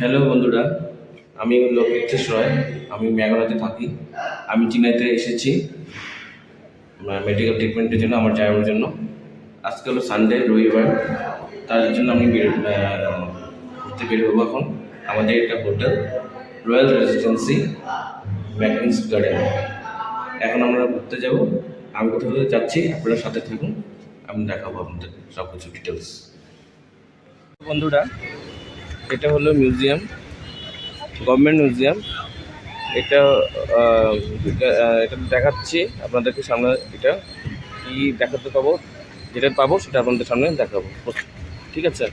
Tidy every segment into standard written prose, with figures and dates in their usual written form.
Hello বন্ধুরা, আমি হলো কীর্তিশ রয়। আমি মেঘালয়তে থাকি। আমি চেন্নাইতে এসেছি মেডিকেল ট্রিটমেন্টের জন্য, আমার জামাইয়ের জন্য। আজকে হলো সানডে, রবিবার। তার জন্য আমি ঘুরতে বের হবো এখন। আমাদের একটা হোটেল, রয়্যাল রেসিডেন্সি ম্যাকিন্স গার্ডেন। এখন আমরা ঘুরতে যাব। আমি কোথাও যাচ্ছি, আপনারা সাথে থাকুন, আমি দেখাবো আপনাদের সব কিছু ডিটেলস। বন্ধুরা, এটা হলো মিউজিয়াম, গভর্নমেন্ট মিউজিয়াম। এটা এটা দেখাচ্ছি আপনাদেরকে সামনে। এটা কি দেখাতে পাবো, যেটা পাবো সেটা আপনাদের সামনে দেখাবো, ঠিক আছে?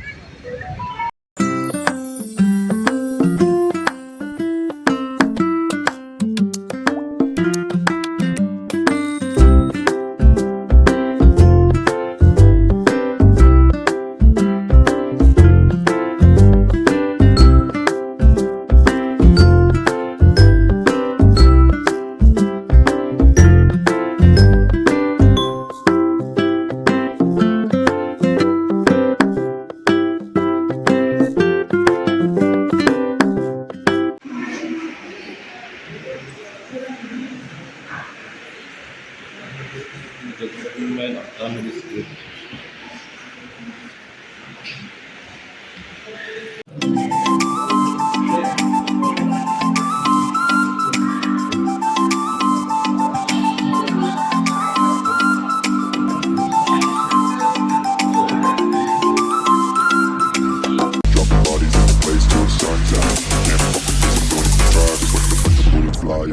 Document on the script.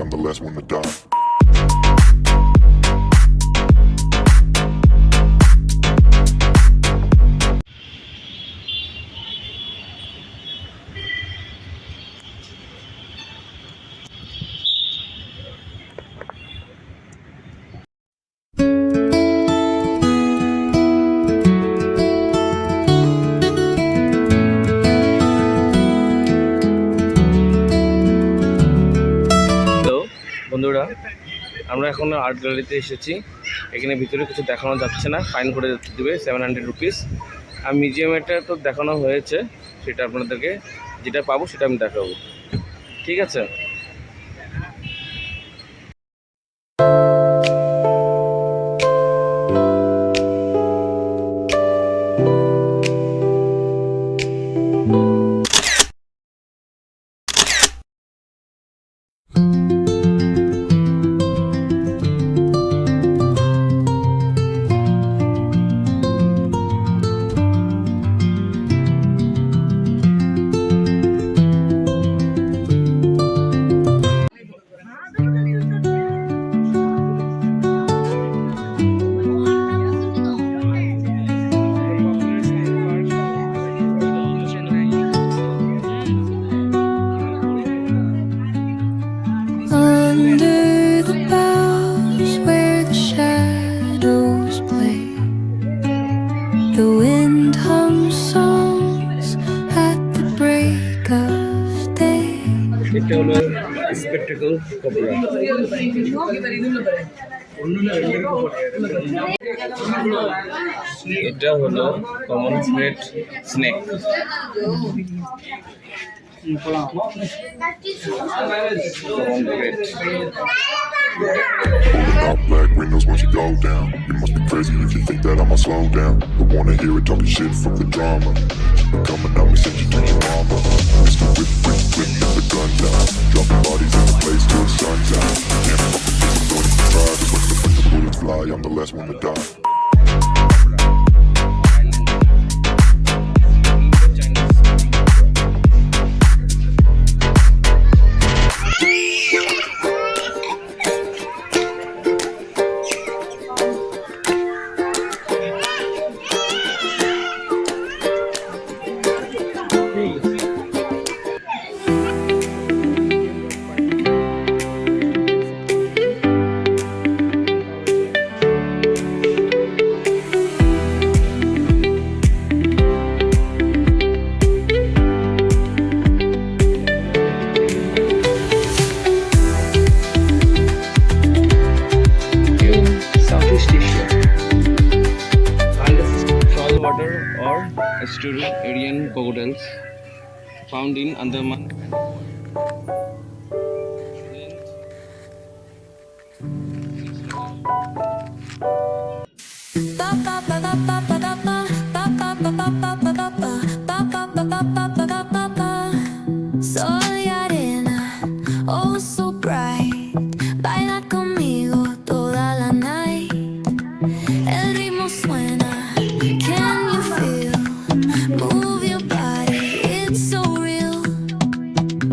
I'm the last one to die. বন্ধুরা, আমরা এখন আর্ট গ্যালারিতে এসেছি। এখানে ভিতরে কিছু দেখানো যাচ্ছে না, ফাইন করে দেবে 700 রুপিস। আর মিউজিয়ামটা তো দেখানো হয়েছে, সেটা আপনাদেরকে যেটা পাবো সেটা আমি দেখাবো, ঠিক আছে? Under the boughs where the shadows play, the wind hums songs at the break of day. এটা হলো স্পেকটাকল কবরা। এটা হলো common spread snake. Out black windows once you go down. You must be crazy if you think that I'ma slow down. I wanna hear it talking shit from the drama. You're coming out, we send you to your mama. Mr. Whip, whip, whip, let the gun down. Dropping bodies in the place till the sun's out. Can't fuck with this, I'm going to try. Just when the bullets fly, I'm the last one to die. found in Andaman. Sol y arena, oh so bright. Baila conmigo toda la night. El ritmo suena, can you feel? Move your body, it's so real.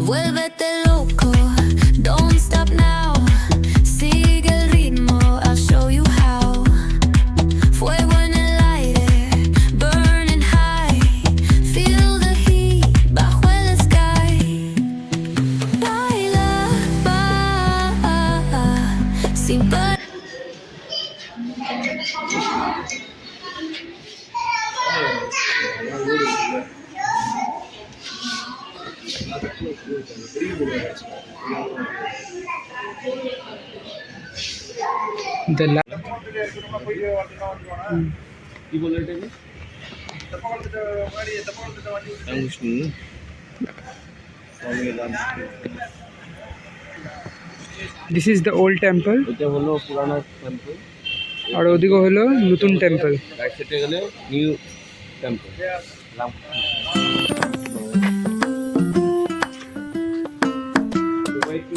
Vuélvete loco, don't stop now. Sigue el ritmo, I'll show you how. Fuego en el aire, burning high. Feel the heat bajo el sky. Baila, sin parar. কি বলে এটাকে? রামকৃষ্ণ না? This is the old temple, এটা হলো পুরানো temple, আর ওদিকে হলো নতুন টেম্পল। রাইট সাইডে গেলে নিউ টেম্পল।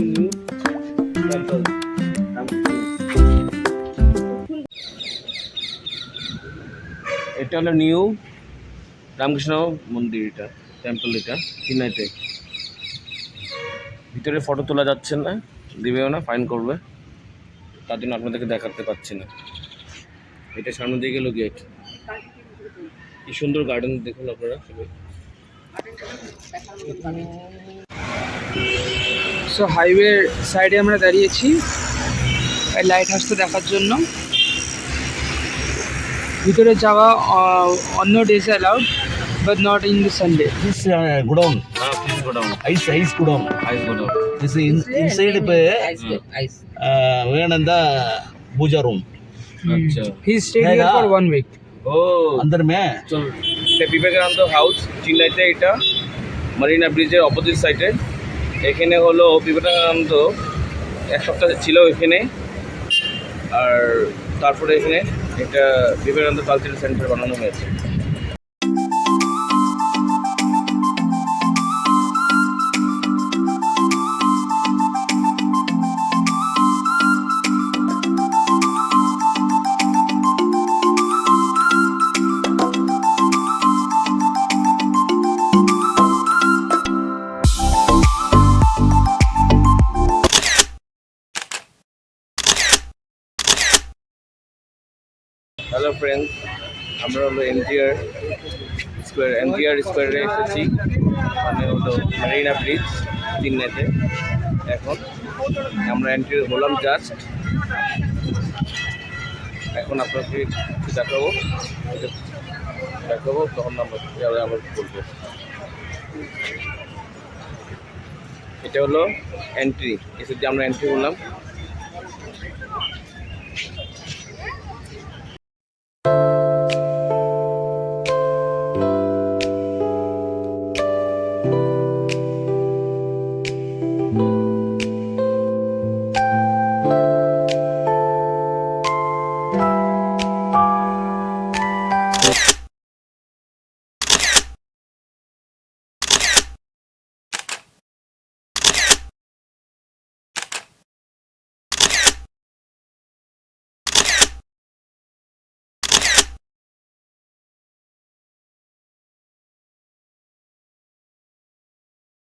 New temple. এটা হলো নিউ রামকৃষ্ণ মন্দির, এটা টেম্পল, এটা চেন্নাইতে। ভিতরে ফটো তোলা যাচ্ছে না, দিবেও না, ফাইন করবে, তার জন্য আপনাদেরকে দেখাতে পাচ্ছি না। এটা সামনে দিয়ে গেল গেট। কি সুন্দর গার্ডেন দেখুন আপনারা সবাই। সো হাইওয়ে সাইডে আমরা দাঁড়িয়েছি লাইট হাউসটা দেখার জন্য। ভিতরে যাওয়া অন্য days allowed, but not in the Sunday. This godown, please go down, ice godown. Ice godown. This inside Vivekananda puja room. আচ্ছা, he stayed here for 1 week। ও अंदर में চল, এটা বিবেকানন্দ হাউস চেন্নাইতে, এটা মারিনা ব্রিজের অপোজিট সাইডে। এখানে হলো বিবেকানন্দ এক সপ্তাহ ছিল এখানে, আর তারপরে এখানে একটা বিবেকানন্দ কালচারাল সেন্টার বানানো হয়েছে। হ্যালো ফ্রেন্ডস, আমরা হলো এনটিআর স্কোয়ারে এসেছি। মানে হলো মেরিনা ব্রিজ চেন্নাইতে। এখন আমরা এন্ট্রি হলাম জাস্ট। এখন আপনাকে একটু দেখাবো, তখন আমরা আবার বলবো। এটা হলো এন্ট্রি, এসে যে আমরা এন্ট্রি হলাম।